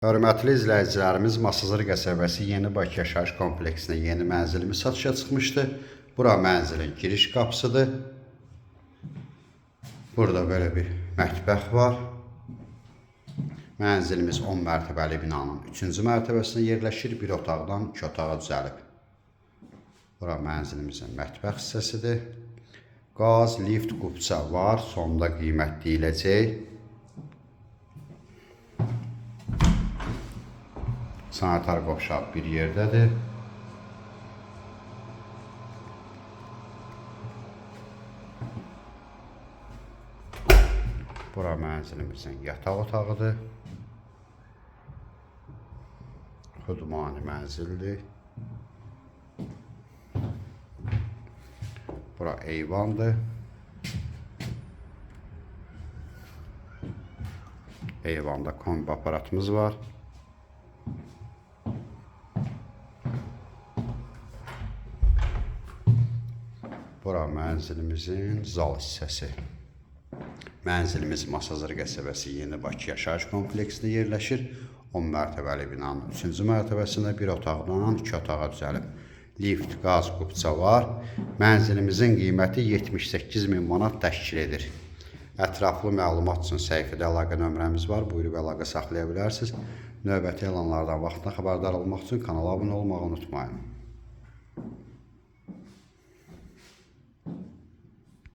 Hörmətli izləyicilərimiz, Masazır qəsəbəsi Yeni Bakı yaşayış kompleksində yeni mənzilimiz satışa çıxmışdı. Bura mənzilin giriş qapısıdır. Burada böyle bir mətbəx var. Mənzilimiz 10 mərtəbəli binanın 3-cü mərtəbəsində yerləşir. Bir otaqdan 2 otağa düzəlib. Bura mənzilimizin mətbəx hissəsidir. Qaz, lift, qubça var. Sonda qiymət deyiləcək. Sanitar qovşaq bir yerdədir. Bura mənzilimizin yataq otağıdır. Xudmani mənzildir. Bura eyvandır. Eyvanda kombi aparatımız var. Bura mənzilimizin zal hissəsi. Mənzilimiz Masazır qəsəbəsi Yeni Bakı yaşayış kompleksində yerləşir. 10 mərtəbəli binanın 3-cü mərtəbəsində bir otaqdan 2 otağa düzəlib. Lift, qaz, qubça var. Mənzilimizin qiyməti 78.000 manat təşkil edir. Ətraflı məlumat üçün səhifədə əlaqə nömrəmiz var. Buyurub əlaqə saxlaya bilərsiniz. Növbəti elanlardan vaxtında xəbərdar olmaq üçün kanala abunə olmağı unutmayın.